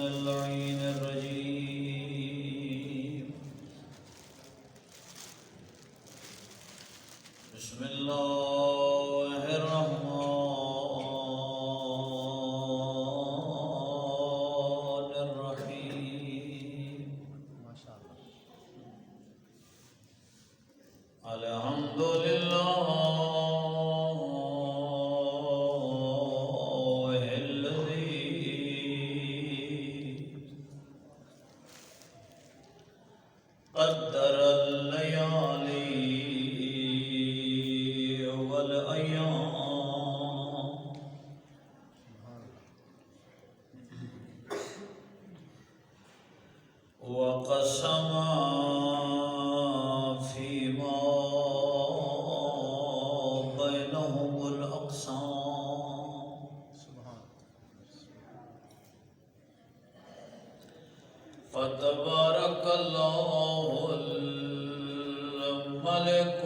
اللعين الرجيم. بسم الله الرحمن الرحيم. ما شاء الله. الحمد لله قدر الليالي والأيام وقسم فيما بينهم الأقسام فتبارك الله الملك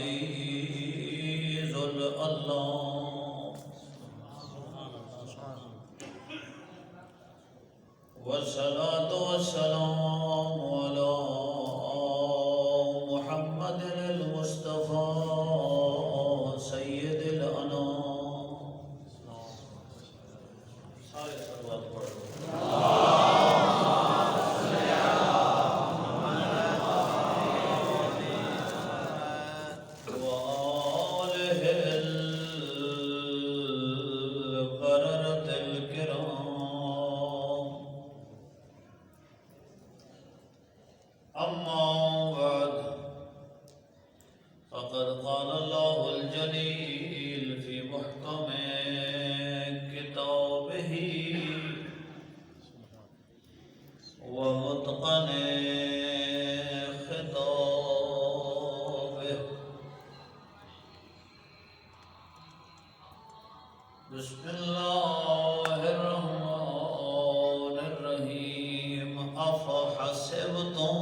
العزيز الله والصلاة والسلام على محمد المصطفى سيد الأنام. سارے صلوات پڑھو. وآلہ البررة الكرام. أما بعد فقد قال الله الجليل في محكم كتابه ومتقن خطابه. بسم الله الرحمن الرحيم. أفحسبتم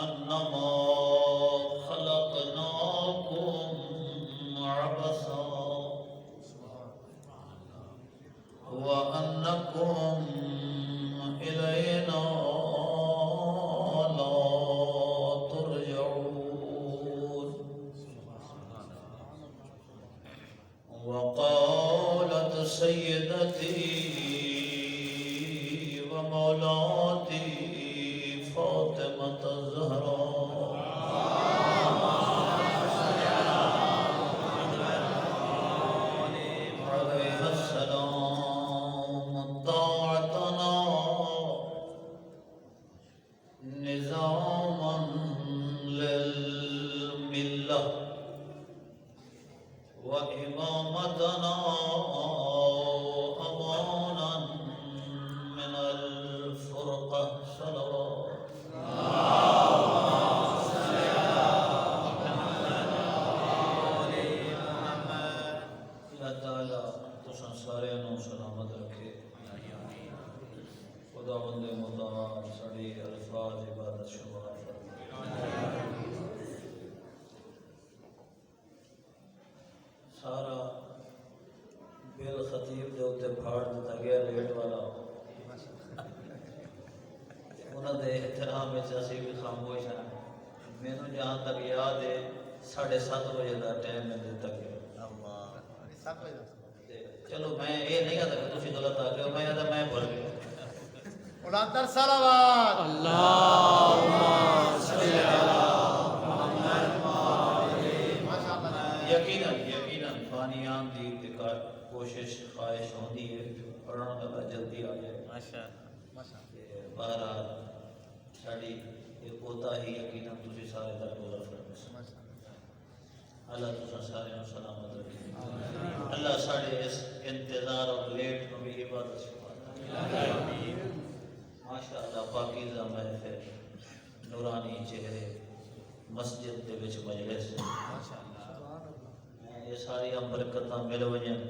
أنما خلقناكم عبثا وأنكم إلينا لا ترجعون. وقالت سيدتي ومولاتي فاطمة الزهراء عليها السلام طاعتنا نظاما للملة وإمامتنا أمانا من الفرقة. صلوات. اللہ تعالیٰ تساں سارے نوں سلامت رکھے. خدا بندے مطاع ساڑی الفاظ عبادت شمار فرمائے. سارا بل خطیب دے اوتے پھاڑ دتا گیا لیٹ والا. انہاں دے احترام وچ اسی بھی خاموش ہیں. مینوں جہاں تک یاد ہے 7:30 بجے دا ٹائم میں دتا گیا. چلو میں یہ نہیں کہتا کہ تسی غلط آ گئے ہو. میں کہتا میں بھول گیا. اولادر صلوات. اللہم صلی علی محمد. یقیناً فانیان دی کوشش خواہش ہوندی ہے پڑھن والا جلدی آ جائے. بہرحال ساڑی یہ کوتا ہی یقیناً تسی سارے در گزر فرمائے. اللہ تساں سارے سلامت رکھے. اللہ ساڑے اس انتظار اور لیٹ کو بھی عبادت شمار. ماشاءاللہ پاکیزہ محفل نورانی چہرے مسجد دے وچ مجلس. یہ ساری برکتاں مل ونجن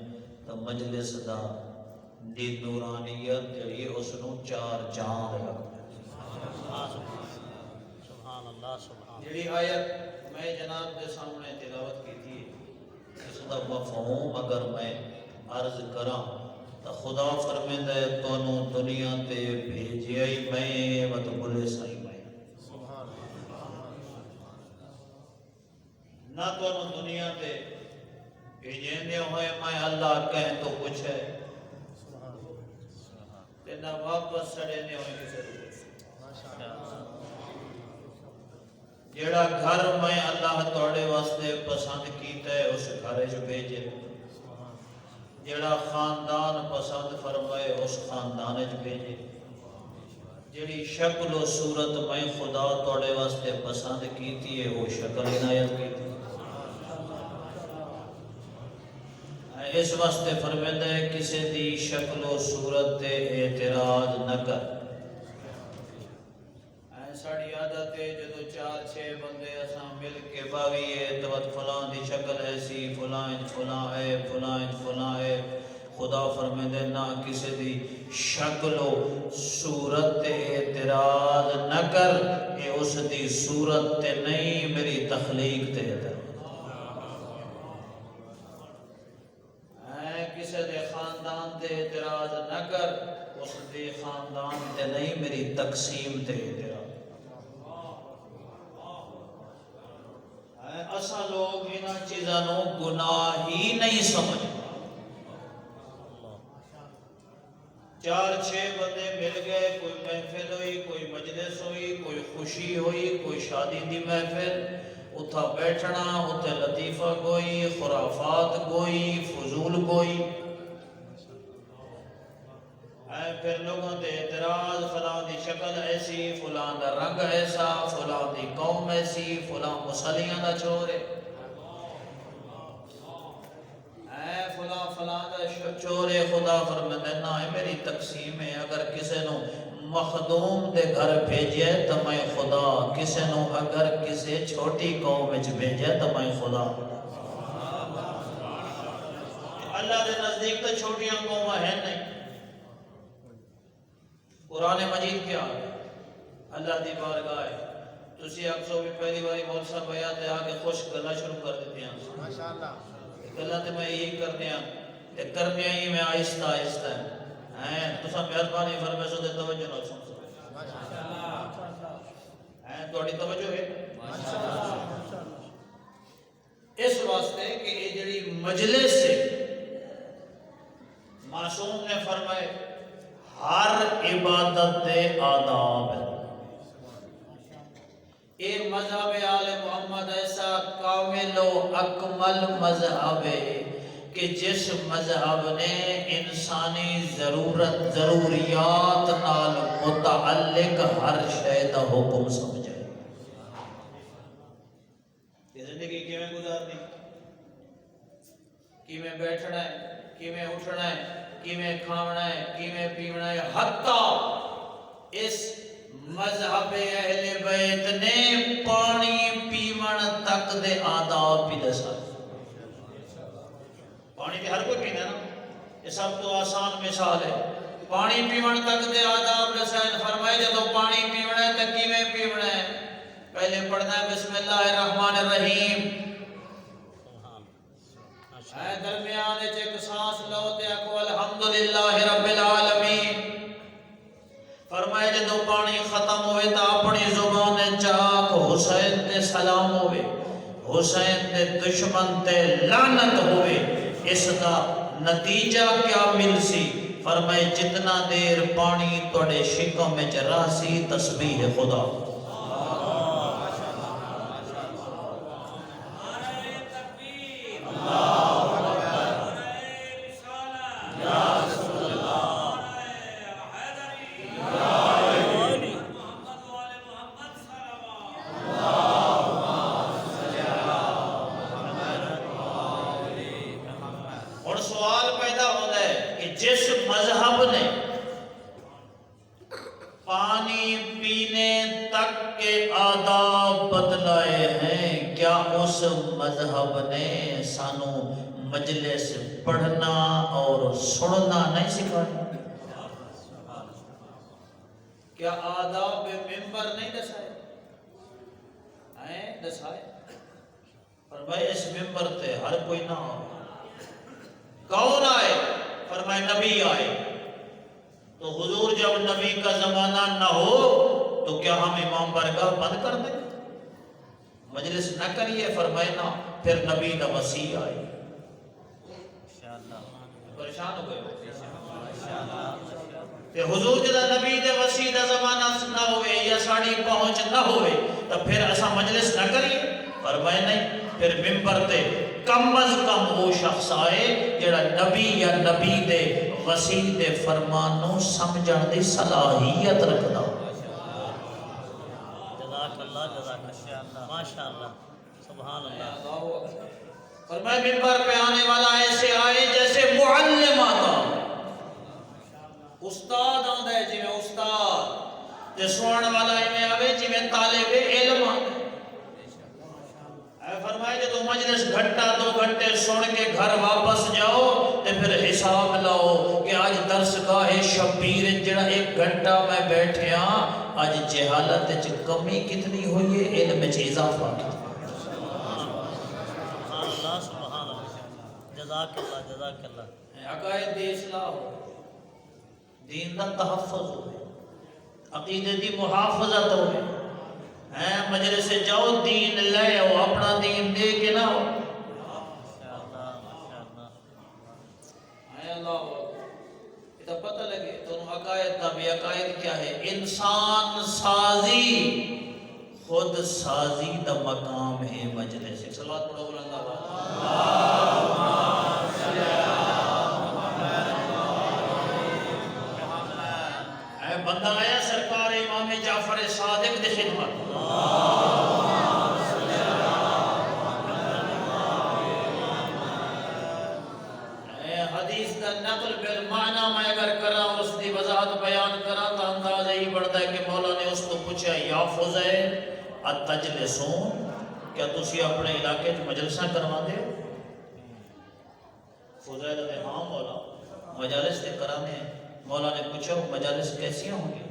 تو مجلس دا دی نورانیت جڑی اس نو 4 چاند لگ. سبحان اللہ. سبحان جڑی آیت میں جناب کے سامنے تلاوت کی تھی اس دا مفہوم اگر میں عرض کراں تو خدا فرمیندہ ہے تونوں دنیا تے بھیجیا ہی میں و تو بلے سائی میں نہ تونوں دنیا تے بھیجیں دے ہوئے میں اللہ کہیں تو کچھ ہے تے نہ واپس سڑے دے ہوئے کسے تو کچھ جیڑا گھر میں اللہ توڑے واسطے پسند کیتا ہے اس گھر جو بھیجے جیڑا خاندان پسند فرمائے اس خاندان جو بھیجے جیڑی شکل و صورت میں خدا توڑے واسطے پسند کیتی ہے وہ شکل عنایت کیتی ہے اس واسطے فرمیندہ ہے کسی دی شکل و صورت تے اعتراض نہ کر ساڑی عادت ہے جدو 4-6 بندے اساں مل کے باویے تو فلان دی شکل ایسی فلان فلان ہے فلان فلان ہے خدا فرمیندے نہ کسی دی شکل و صورت تے اعتراض نہ کر اے اس دی صورت تے نہیں میری تخلیق تے اعتراض کسی دے خاندان تے اعتراض نہ کر اس دے خاندان تے نہیں میری تقسیم تے اعتراض اسا لوگ انہاں چیزانوں گناہ ہی نہیں سمجھ 4-6 بندے مل گئے کوئی محفل ہوئی کوئی مجلس ہوئی کوئی خوشی ہوئی کوئی شادی دی محفل اتھا بیٹھنا اتھے لطیفہ گوئی خرافات گوئی فضول گوئی پھر لوگوں دے اعتراض فلان دی شکل ایسی فلان دا رنگ ایسا فلان دی قوم ایسی فلان مسلیاں دا چور ہے فلان فلان دا چور ہے خدا فرمیندے نہ ہے میری تقسیم ہے اگر کسے نو مخدوم دے گھر بھیجے تو میں خدا کسے نو اگر کسے چھوٹی قوم وچ بھیجے تو میں خدا اللہ دے نزدیک تو چھوٹیاں قوماں ہیں نہیں قرآن مجید کیا ہے اللہ دی بارگاہ ہے تسی اکسو بھی پہلی باری مول صاحب بیان دے آگے خوش گلہ شروع کر دیتے ہیں ماشاءاللہ گلہ تے میں یہی کرنے ہیں تے کرنے ہی میں آہستہ آہستہ ہیں تسا مہربانی فرمائے سو دے توجہ نہ سن سکتے ہیں توڑی توجہ ہے اس واسطے کہ یہ جڑی مجلس سے معصوم نے فرمائے ہر عبادت دے آداب ہے یہ مذہب آل محمد ایسا کامل و اکمل مذہب ہے کہ جس مذہب نے انسانی ضروریات نال متعلق ہر شے دا حکم سمجھا ہے یہ زندگی کیویں گزارنی کیویں بیٹھنا ہے کیویں اٹھنا ہے کیویں کھاونا ہے کیویں پیونا ہے حتی اس مذہب اہل بیت نے پانی پیون تک دے آداب بھی دسا پانی بھی ہر کوئی پینا ہے نا یہ سب تو آسان مثال ہے پانی پیون تک دے آداب رسائن فرمائے جب پانی پیونا ہے تو کیویں پیونا ہے پہلے پڑھنا ہے بسم اللہ الرحمن الرحیم درمیان ایک سانس لو تے آکھو الحمدللہ رب العالمین فرمائے جدو پانی ختم ہوئے تا اپنی زبان چاک حسین تے سلام ہوئے حسین تے دشمن تے لعنت ہوئے اس کا نتیجہ کیا مل سی فرمائے جتنا دیر پانی توڑے شکم میں چرا سی تسبیح خدا مذہب نے سانو مجلس پڑھنا اور سننا نہیں سکھایا کیا آداب ممبر نہیں دسائے دسائے فرمائے اس ممبر تے ہر کوئی نہ ہو. کون آئے؟ فرمائے نبی آئے. تو حضور جب نبی کا زمانہ نہ ہو تو کیا ہم امام بارگاہ بند کر دیں؟ مجلس نہ کریے؟ فرمائے نہ. پھر نبی دا مسیح آئے. پریشان ہو گئے کہ حضور جدا نبی دے وسیع دا زمانہ نہ ہوئے یا ساڑی پہنچ نہ ہوئے تو پھر ایسا مجلس نہ کریے؟ فرمائے نہیں. پھر ممبر تے کم از کم وہ شخص آئے جڑا نبی یا نبی دے وسیع دے فرمانوں سمجھن دی صلاحیت رکھدا. جزاک اللہ ماشاءاللہ سبحان اللہ. فرمائے ممبر پہ آنے والا ایسے آئے جیسے معلم آتا. استاد آندا ہے جی میں استاد تے سنن والا ایویں آوے جی میں طالب علم آ. فرمائے جو مجلس گھنٹہ 2 گھنٹے سن کے گھر واپس جاؤ تے پھر حساب لاؤ کہ آج درس گاہ شبیر جڑا 1 گھنٹہ میں بیٹھے ہاں آج جہالت وچ کمی کتنی ہوئی ہے علم وچ اضافہ کتنا. سبحان اللہ جزاک اللہ. عقائد دی اصلاح ہو، دین دا تحفظ ہو، عقیدے دی محافظت ہو. مجلس سے جاؤ دین لے آؤ، اپنا دین دے کے نہ ہو. اللہ یہ پتہ لگے تو عقائد کا بھی. عقائد کیا ہے؟ انسان سازی خود سازی دا مقام ہے مجلس سے. صلوات پڑھو بلند بندہ آیا سرکار امام جعفر صادق دی خدمت. حدیث کا نقل بالمعنی میں اگر کرا اور اس دی وضاحت بیان کرا تو اندازہ ہی بڑھتا ہے کہ مولا نے اس کو پوچھا یا فضیل اتجلسون، کیا تسی اپنے علاقے میں مجلساں کروا دے؟ فضیل نے ہاں مولا مجالس تے کرانے ہیں. مولا نے پوچھا مجالس کیسی ہوں گی؟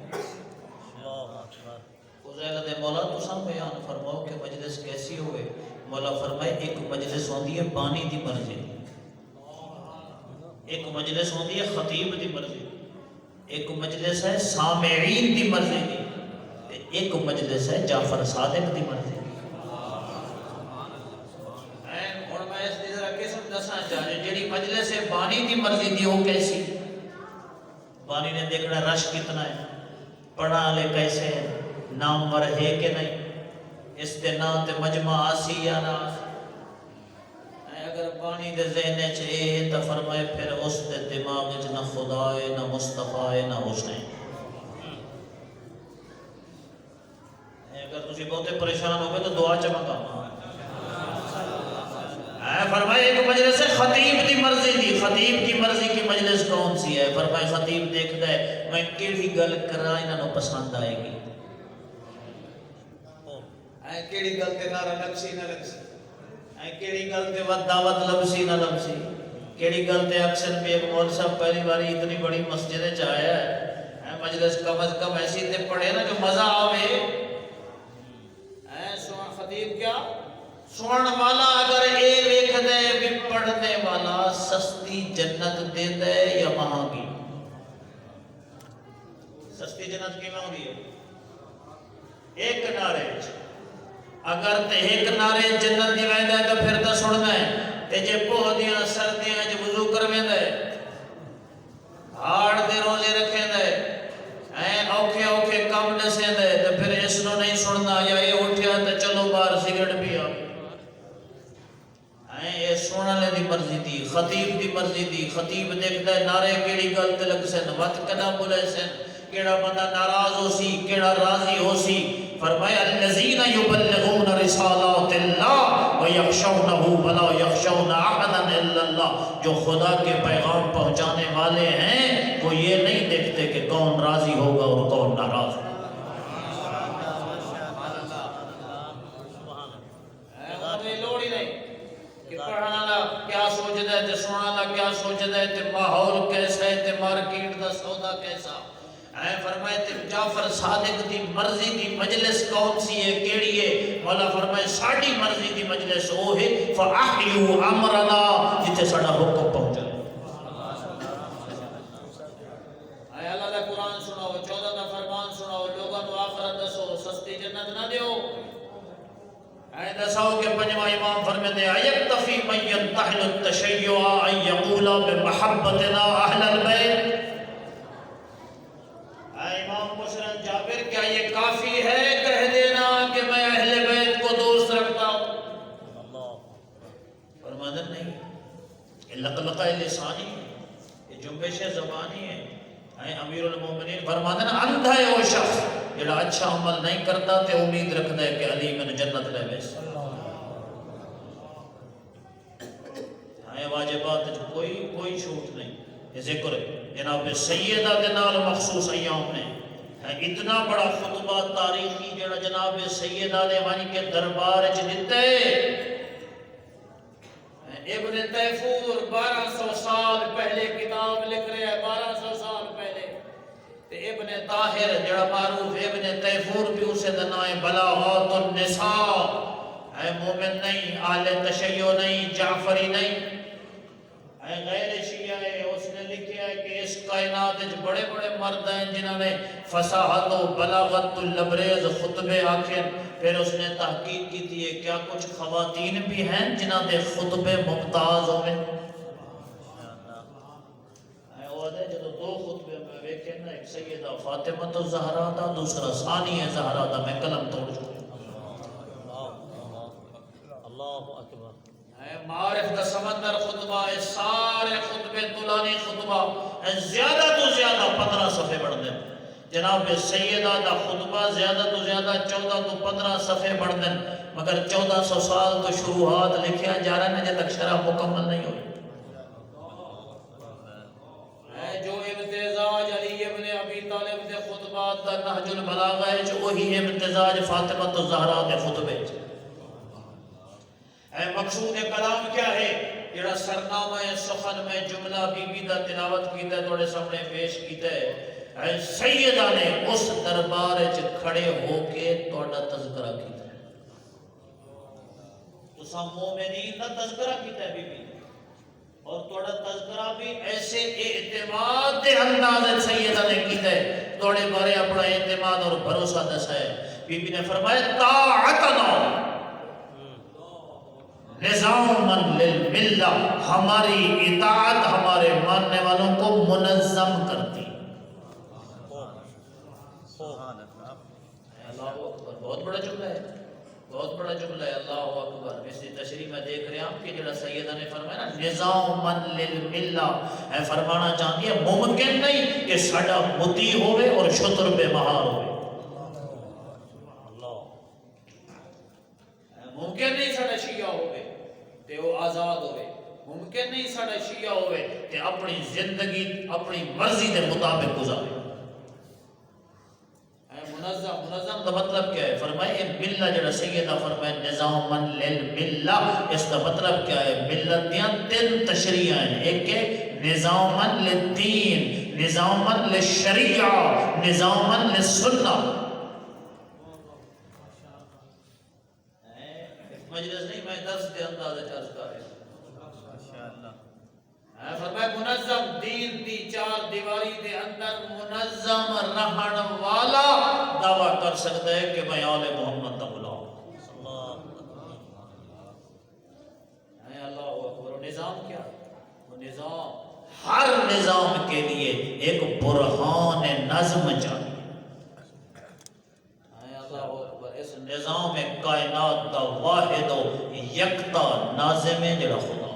فضیل نے مولا تساں بیان فرماؤ کہ مجلس کیسی ہوئے. مولا فرمائے ایک مجلس ہوندی ہے بانی دی مرضی، ایک مجلس ہوندی ہے خطیب دی مرضی، ایک مجلس ہے سامعین دی مرضی دی، ایک مجلس ہے جعفر صادق دی مرضی. اور میں اس دی ذرا قسم دسنا چاہیے جیڑی مجلس ہے بانی دی مرضی دی وہ کیسی؟ بانی نے دیکھنا رش کتنا ہے، پڑھا لے کیسے ہے، نام ور ہے کہ نہیں، اس دے نام تے مجمع آسی یا نہ آسی. اگر بانی دے ذہن چاہے تو فرمائے پھر اس دے دماغ وچ نہ خدا ہے نہ مصطفیٰ ہے نہ حسین. اگر تسی بہتے پریشان ہو گئے تو دعا چمکا. فرمائے ایک مجلس ہے خطیب دی مرضی دی. خطیب کی مرضی کی مجلس کون سی ہے؟ فرمائے خطیب دیکھتا ہے میں کیڑی گل کرا انہاں نو پسند آئے گی. کیڑی گل تے نعرہ لگسی نہ لگسی، کیڑی گل تے دعوت لبسی نہ لبسی، کیڑی گل تے اکثر بھی ایک مول صاحب پہلی باری اتنی بڑی مسجد چ آیا ہے مجلس کم از کم ایسی تے پڑھے نا جو مزہ آوے. خطیب کیا سنن والا اگر اے ویکھ دے بھی پڑھنے والا سستی جنت دے دے یا مہنگی. سستی جنت کی ہوندی ہے؟ ایک نعرے اگر تے ایک نعرے جنت دی ویندا ہے تو پھر تو سننا ہے. تے جے پوہ دیاں سردیاں وچ وضو کرویندا ہے، ہاڑ دے روزے رکھیندا ہے، اوکھے اوکھے کم دسیندا ہے تو پھر اس نو نہیں سننا. یا اے اٹھیا تے چلو باہر سگرٹ پیا. اے سننے دی مرضی دی، خطیب دی مرضی دی. خطیب دیکھدا ہے نعرے کیڑی گل تے لگ سن، وقت کدا بولے سن، کیڑا بندہ ناراض ہو سی کیڑا راضی ہو سی. فرمایا الذین یبلغون رسالات اللہ ویخشونہ ولا یخشون احدا الا اللہ. جو خدا کے پیغام پہنچانے والے ہیں وہ یہ نہیں دیکھتے کہ کون راضی ہوگا اور کون ناراض ہوگا. لوڑ ہی نہیں کہ پڑھنا لا کیا سوچ دے تے سننا لا کیا سوچ دے تے ماحول کیسا ہے تے مارکیٹ دا سودا کیسا. فرمائے تے جعفر صادق دی مرضی دی مجلس کون سی ہے کیڑی ہے؟ مولا فرمائے ساڑی مرضی دی مجلس وہ ہے فَأَحْيُوا أَمْرَنَا جتے ساڑا حکم پہنچا ہے۔ اللہ دا قرآن سناؤ، 14 دا فرمان سناؤ، لوگوں کو آخرت دسو، سستی جنت نہ دیو۔ دساؤ کہ پنجواں امام فرماتے ہیں اَيَكْتَفِي مَنْ يَنْتَحِلُ التَّشَيُّعَ أَنْ يَقُولَ بِمَحَبَّتِنَا أَهْلَ الْبَيْتِ۔ امام مسلم جابر کیا یہ کافی ہے کہہ دینا کہ میں اہل بیت کو دوست رکھتا ہوں؟ فرماتے نہیں، یہ لقلقہ لسانی ہے، یہ جنبش زبانی ہے۔ امیر المومنین فرماتے ہیں اندھا ہے وہ شخص جڑا اچھا عمل نہیں کرتا تے امید رکھتا ہے کہ علی میں جنت لے بیس۔ واجبات جو کوئی چھوٹ نہیں، یہ ذکر ہے جناب سیدہ دے نال مخصوص ایام نے اتنا بڑا خطبہ تاریخی جڑا جناب سیدہ نے وانی کے دربار اچ دتے۔ ابن تیفور 1200 سال پہلے کتاب لکھ رہے ہیں، 1200 سال پہلے۔ ابن طاہر جڑا معروف ابن تیفور بھی اسے دنائے بلاغات النساء، مومن نہیں، اہل تشیع نہیں، جعفری نہیں، غیر شیعہ ہے۔ اس نے لکھا ہے کہ اس کائنات بڑے بڑے مرد ہیں جنہوں نے فصاحت و بلاغت البریز خطبے آخر۔ پھر اس نے تحقیق کی تھی کیا کچھ خواتین بھی ہیں جنہوں نے خطبے ممتاز ہوئے۔ جب دو خطبے میں ویکھے نا، ایک سیدہ فاطمہ الزہرا دا، دوسرا ثانی ہے زہرا دا، میں قلم توڑ چکا۔ اللہ اکبر۔ معارف کا سمندر خطبہ ہے، سارے خطبے طولانی خطبہ، زیادہ تو زیادہ 15 صفحے بڑھ دیں۔ جناب سیدہ دا خطبہ زیادہ تو زیادہ 14 تو 15 صفحے بڑھ دیں، مگر 1400 سال تو شروعات لکھیا جا رہا ہے جب تک شرح مکمل نہیں ہوئی۔ جو امتزاج علی ابن ابی طالب دے خطبات دا نہج البلاغہ ہے، جو وہی امتزاج فاطمہ الزہرا دے خطبے ہے۔ مقصود کلام کیا ہے؟ جڑا سرنامہ سخن میں جملہ بی بی دا تلاوت کیتا ہے توڑے سامنے پیش کیتا ہے۔ سیدہ نے اس دربار کھڑے ہو کے توڑا تذکرہ کیتا ہے۔ تو سا مومنین دا تذکرہ کیتا ہے بی بی، اور توڑا تذکرہ بھی ایسے اعتماد دے انداز سیدہ نے کیتا ہے، توڑے بارے اپنا اعتماد اور بھروسہ دسا ہے۔ بی بی نے فرمایا طاعتنا نظاماً للملہ، ہماری اطاعت ہمارے ماننے والوں کو منظم کرتی۔ اللہ اکبر، بہت بڑا جملہ ہے، بہت بڑا جملہ ہے، اللہ اکبر۔ اس تشریح میں دیکھ رہے ہیں آپ کہ جڑا سیدہ نے فرمایا نا نظاماً للملہ، فرمانا چاہتی ہے ممکن نہیں کہ ساڈا مطیع ہوئے اور شتر بے مہار ہوئے۔ ممکن نہیں ساڈا شیعہ ہوئے تے وہ آزاد ہوئے، ممکن نہیں ساڈا شیعہ ہوئے تے اپنی زندگی اپنی مرضی دے مطابق گزارے۔ منظم کا مطلب کیا ہے؟ فرمائے ملہ جڑا سیدہ فرمائے نظاماً للملہ، اس کا مطلب کیا ہے؟ ملت دیاں 3 تشریح ہیں، ایک ہے نظاماً للدین، نظاماً للشریعہ، نظاماً للسنہ۔ مجلس نہیں، میں درس دے انداز چرچ کر رہے ہیں۔ فرمائے منظم دین دی 4 دیواری دے اندر منظم رہن والا دعویٰ کر سکتا ہے کہ میں آل محمد دا غلام ہوں۔ اللہ اکبر۔ نظام کیا؟ وہ نظام، ہر نظام کے لیے ایک برہان نظم چاہیے۔ اس نظام کائنات دا واحد و یکتا ناظم جڑا خدا۔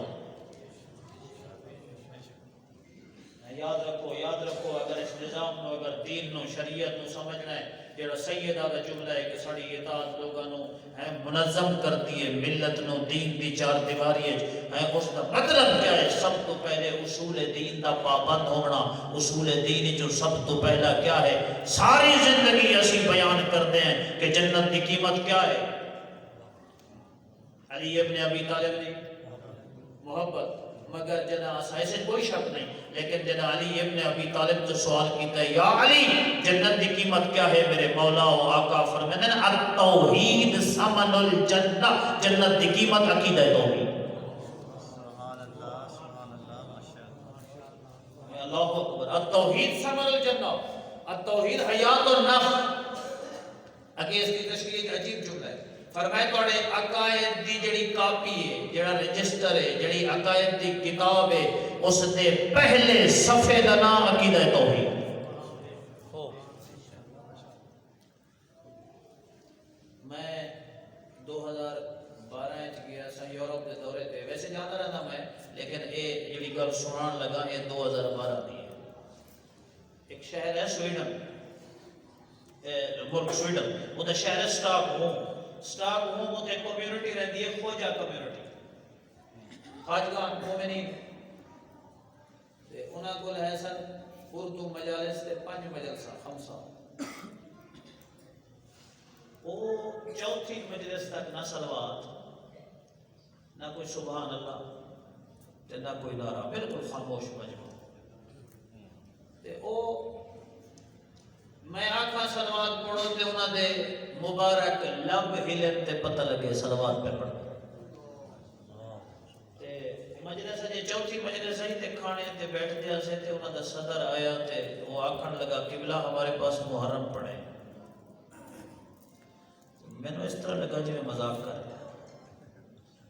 یاد رکھو اگر اس نظام نو، اگر دین نو، شریعت نو سمجھنا ہے، جڑا سیدہ دا جملہ ہے کہ ساڑی اطاعت لوگاں نو منظم کرتی ہے، ملت نو دین دی 4 دیواری ہے، اس دا مطلب کیا ہے؟ سب تو پہلے اصول دین دا پابند ہونا۔ اصول دین جو سب تو پہلا کیا ہے؟ ساری زندگی اسی بیان کرتے ہیں کہ جنت دی قیمت کیا ہے؟ علی ابن ابی طالب نے محبت، مگر جناح ایسے کوئی شک نہیں، لیکن جناح علی ابن ابی طالب تو سوال کیتا ہے، یا علی جنت کی قیمت کیا ہے میرے مولا و آقا؟ فرماتے ہیں التوحید ثمن الجنہ، جنت کی قیمت عقیدہ توحید۔ سبحان اللہ ماشاءاللہ۔ اللہ اکبر، التوحید ثمن الجنہ، التوحید حیات النفس۔ اگے اس کی تشریح عجیب جملہ ہے، فرمائے توڑے عقائد دی جڑی کاپی ہے، جڑا رجسٹر ہے، جڑی عقائد دی کتاب ہے، اس دے پہلے صفحے دا نام عقیدہ توحید۔ میں 2012 گیا سا یورپ دے دورے تے، ویسے جانا رہتا میں، لیکن اے جڑی گل سنان لگا اے 2012 دی ہے۔ ایک شہر ہے سویڈن، ملک سویڈن، وہ دا شہر ہے سٹاک ہوم۔ سٹاک ہوم وہ ایک کمیونٹی رہتی ہے، خوجہ کمیونٹی، خواجگان مومنین، انہاں کو ہے سن اردو مجالس تے 5 مجلسہ 5 وہ چوتھی مجلس تک نہ صلوات، نہ کوئی سبحان اللہ تے نہ کوئی نعرہ، بالکل خاموش مجمع۔ تے او میں آکھا صلوات پڑھو تے انہاں دے مبارک لب ہلن تے پتہ لگے صلوات پہ پڑھ۔ تے مجلس جے چوتھی مجلس آئی تے کھانے تے بیٹھ دیا سے تے انہاں دا صدر آیا تے وہ آکھن لگا قبلہ ہمارے پاس محرم پڑھے۔ میں نے اس طرح لگا جو میں مذاق کر رہا،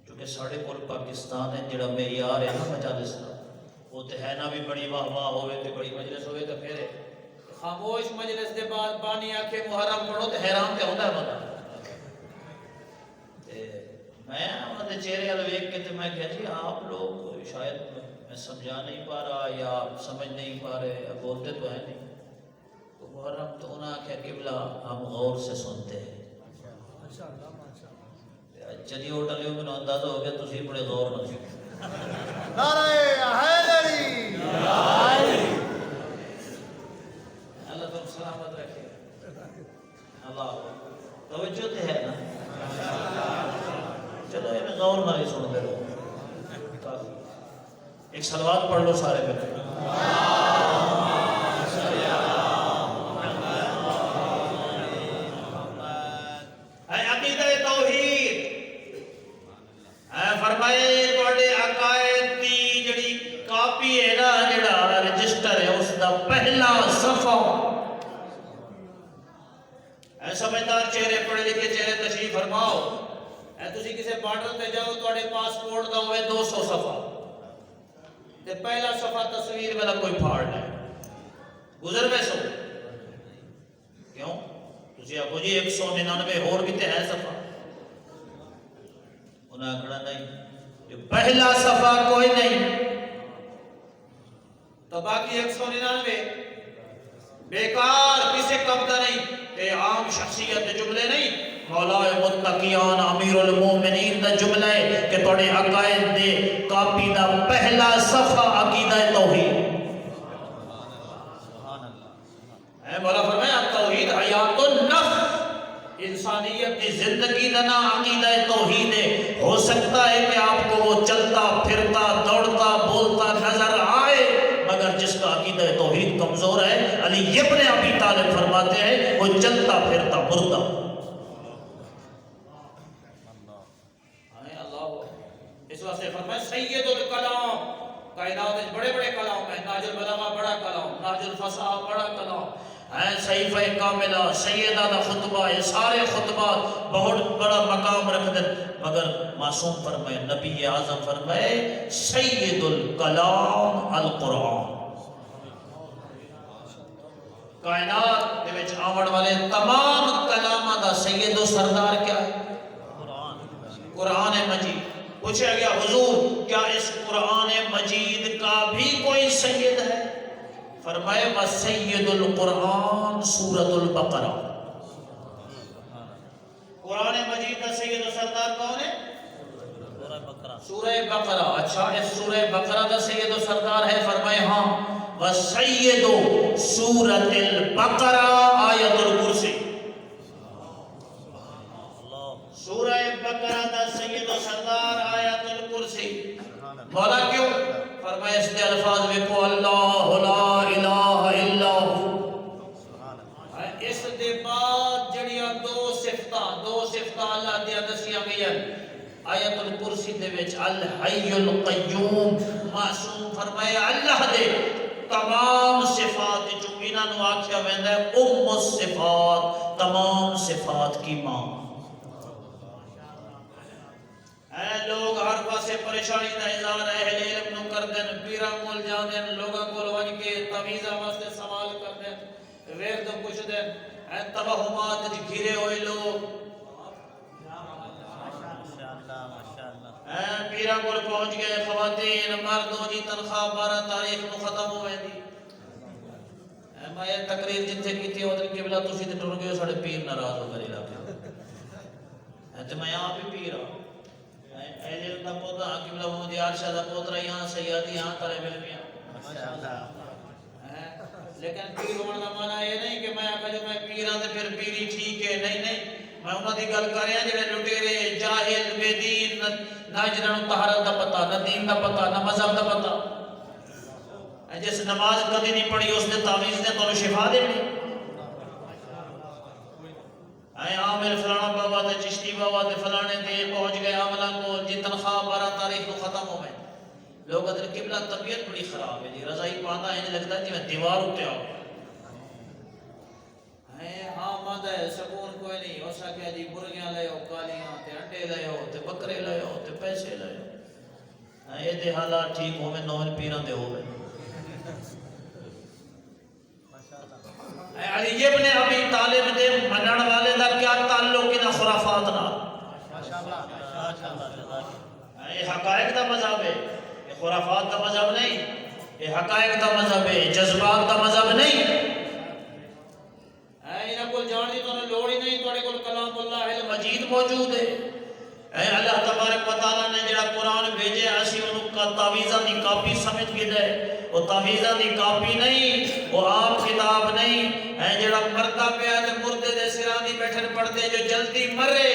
کیونکہ ساڑھے کول پاکستان ہے جڑا معیار ہے نا مجالس کا، وہ تے ہے نا بھی بڑی واہ واہ ہوئے تے بڑی مجلس ہوئے تے پھر خاموش مجلس دے بعد بانی آکھے محرم پڑھو تے حیران تے ہوتا ہے بندہ۔ میں انہوں نے چہرے والے دیکھ کے تے میں کہا جی آپ لوگ شاید میں سمجھا نہیں پا رہا یا سمجھ نہیں پا رہے یا بولتے تو ہے نہیں، تو محرم تو انہوں نے کہا قبلہ ہم غور سے سنتے ہیں۔ چلی ہوٹل میں اندازہ ہو گیا تسی بڑے غور نہ سنو۔ نعرہ حیدری، اللہ تم سلامت رکھے، اللہ توجہ تے ہے نا، چلو یہ میں غور نہ ہی سنتے رہو۔ ایک صلوات پڑھ لو سارے میں۔ فرمائے توڑے عقائد دی جڑی کاپی ہے نا، جڑا رجسٹر ہے، اس دا پہلا صفحہ، اے سمجھدار چہرے پڑھے لکھے چہرے تشریف فرماؤ، اے تسی کسے بارڈر تے جاؤ توڑے پاسپورٹ دا ہوئے 200 صفحہ تے پہلا صفحہ تصویر والا کوئی پھاڑ نہیں گزر میں سو کیوں؟ تسی آپ کو جی 199 اور بھی تے ہے صفحہ، انہاں کھڑا نہیں، جو پہلا صفحہ کوئی نہیں تو باقی 199 بیکار، کسے قبضہ نہیں، تے عام شخصیت جملے نہیں، مولا متقیان امیر المومنین دا جملہ ہے کہ توڑے عقائد دے کاپی دا پہلا صفحہ عقیدہ توحید۔ اے مولا فرمایا توحید حیات النفس، انسانیت کی زندگی دا نام عقیدہ توحید ہے۔ ہو سکتا ہے کہ آپ کو وہ چلتا پھرتا دوڑتا بولتا نظر آئے، مگر جس کا عقیدہ توحید کمزور ہے، علی ابن ابی طالب فرماتے ہیں وہ چلتا پھرتا مردہ۔ اس واسطے فرمایا سید الکلام، کائنات میں بڑے بڑے کلام ہیں، ناج البلاغہ بڑا کلام، ناج الفصاح بڑا کلام، صحیفہ کاملہ، سیدہ دا خطبہ، یہ سارے خطبات بہت بڑا مقام رکھ دیں، مگر معصوم فرمائے، نبی اعظم فرمائے سید الکلام القرآن۔ کائنات دے وچ آون والے تمام کلامہ دا سید و سردار کیا ہے؟ قرآن مجید۔ پوچھا گیا حضور کیا اس قرآن مجید کا بھی کوئی سید ہے؟ فرمائے وَسَيِّدُ القرآن سورۃ البقرہ۔ قرآن مجید کا سید و سردار کون ہے؟ سورہ بقرہ۔ اچھا اس سورہ بقرہ کا سید و سردار ہے؟ فرمائے ہاں وَسَيِّدُ سورۃ البقرہ آیت الکرسی۔ سورہ بقرہ دا سید و سردار آیت الکرسی۔ مولا کیوں؟ فرمایا اس دے الفاظ میں کو اللہ لا الہ الا ہو. اس دے بعد جڑیاں دو صفتاں اللہ دیا دسیاں گئیاں آیت الکرسی دے وچ الحی القیوم معصوم فرمایا اللہ دے تمام صفات جو انہاں نو آکھیا ویندا ہے الصفات تمام صفات کی ماں. اے لوگ ہر پاسے پریشانی دا اظہار اہل علم نو کردے ہیں پیراں کول جاندے ہیں لوگاں کول ون کے تعویذاں واسطے سوال کردے ہیں ورد پوچھدے ہیں اے توہمات وچ گھرے ہوئے لوگ پیراں کول پہنچ گئے خواتین مردوں جی تنخواہ 12 تاریخ نو ختم ہوئے دی. میں تقریر جتھے کیتی ادھر قبلہ تسی تے ٹر گئے ساڈے پیر ناراض ہو کر علاقے تے میں آپ ہی پیر ہوں اہل دا پوتا قبلہ محمد یار شاہ دا پوترا یہاں سیادی یہاں طالب علم یہاں. لیکن پیر ہونے کا معنی یہ نہیں کہ میں آکھا جو میں پیر ہاں تے پھر پیری ٹھیک ہے نہیں میں انہاں دی گل کر رہا جڑے لٹیرے جاہل بے دین نہ جنہاں نوں طہارت دا پتہ نہ دین دا پتہ نہ مذہب دا پتہ جس نماز کدی نہیں پڑھی اس نے تعویذ نے تو شفا دینی اے عامر فلانا بابا تے چشتی بابا تے فلانے تے پہنچ گئے عاملہ کو جی تنخواہ 12 تاریخ کو ختم ہو گئے لوگ ادھر قبلہ طبیعت بڑی خراب ہے جی رضائی پانا ہے لگتا ہے جی میں دیوار اٹھے آؤں ہاں ماندہ ہے سکون کوئی نہیں ہو سکے جی مرگیاں لے ہو کالیاں تے انڈے لے ہو تے بکرے لے ہو تے پیسے لے ہو یہ دے حالات ٹھیک ہو میں نوہل پیران دے ہو گئے. علی ابن ابی طالب دے منن والے دا کیا تعلق انہاں خرافات نال یہ حقائق دا مذہب ہے یہ خرافات دا مذہب نہیں یہ حقائق دا مذہب ہے جذبات دا مذہب نہیں. انہاں کو جاننے تو لوڑ ہی نہیں تواڈے کول کلام اللہ المجید موجود ہے. اللہ تبارک و تعالی نے جڑا قرآن بھیجے اسی انہوں کا تعویذاں دی کاپی سمجھ کے دے وہ تعویذاں دی کاپی نہیں وہ عام کتاب نہیں جڑا مردہ پہ ہے مردے دے سراں دی بیٹھن پڑھتے جو جلدی مرے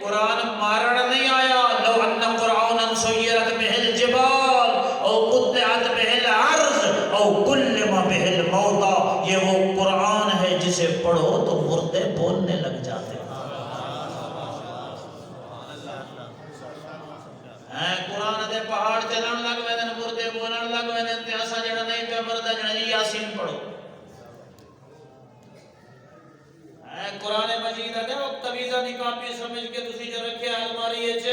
قرآن مارن نہیں آیا لو ان قرآن سیرت بہ الجبال او قطعت بہ الارض او کلم بہ الموتى یہ وہ قرآن ہے جسے پڑھو تو مردے بولنے لگ جاتے ہیں. قرآن دے پہاڑ چلن لگ ویندن مردے بولن لگ ویندن تے اساں جڑا نہیں پیا مردا جڑا یاسین پڑھو قرآن مجید ہے وہ تعویذاں دی کاپی سمجھ کے تسی جو رکھے الماری وچ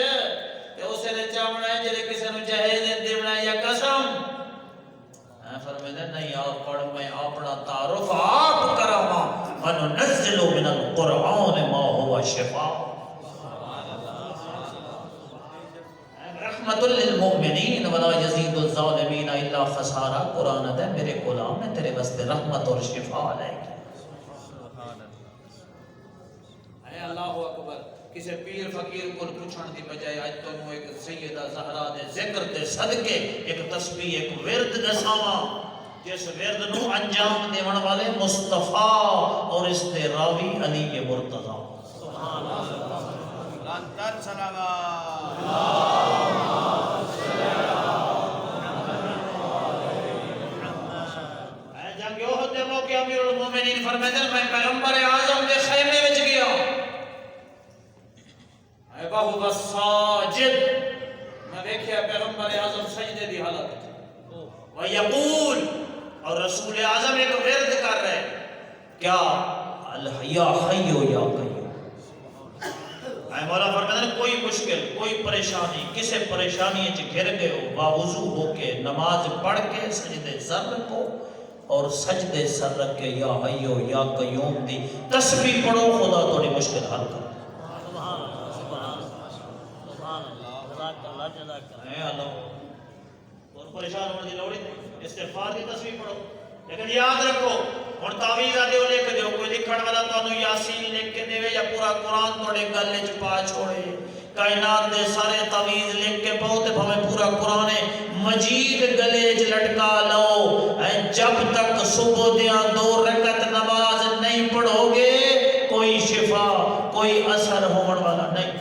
تے اسے نے چاونا ہے جڑے کسے نوں جہیز دیونا یا قسم فرمایا نہیں آپ پڑھ میں اپنا تعارف آپ کراواں وننزل من القرآن ما هو شفاء رحمت للمؤمنین ولا یزید الظالمین الا خسارا. قرآن ہے میرے غلام میں تیرے واسطے رحمت اور شفا لے گی. اے اللہ اکبر کسی پیر فقیر کو پوچھن دی بجائے اج تو ایک سیدہ زہرا دے ذکر دے صدقے ایک تسبیح ایک ورد دساواں جس ورد نو انجام دیون والے مصطفیٰ اور اس دے راوی علی مرتضی سبحان اللہ لن سلام امیر المومنین فرماتے ہیں میں پیغمبر اعظم دے خیمے وچ گیا اے بہو ساجد میں دیکھیا پیغمبر اعظم سجدے دی حالت و یقول اور رسول اعظم ایک ورد کر رہے کیا الحیا حیو یا قیوم. اے مولا فرماتے ہیں کوئی مشکل کوئی پریشانی کسے پریشانی وچ گھر گئے ہو باوضو ہو کے نماز پڑھ کے سجدے سر رکھو اور سجدے سر رکھ کے یا حیو یا قیوم دی تسبیح پڑھو خدا تھوڑی مشکل حل کر. اے اللہ اور پریشان ہونے دی لوڑ نہیں استغفار دی تسبیح پڑھو لیکن یاد رکھو ہن تعویذ دے لکھ دیو کوئی لکھن والا تانوں یاسین لکھ کے دے یا پورا قرآن تھوڑے گل وچ پا چھوڑے کائنات دے سارے تعویذ لکھ کے پاؤ تے بھویں پورا قرآن مجید گلے وچ لٹکا لو جب تک صبح دیاں 2 رکعت نماز نہیں پڑھو گے کوئی شفا کوئی اثر ہون والا نہیں.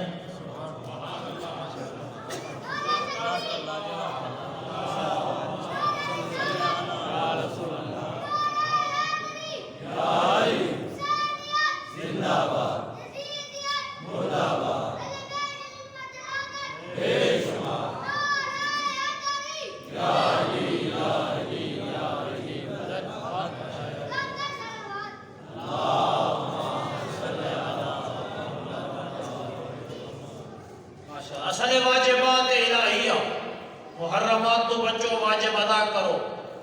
تو بچوں واجب ادا کرو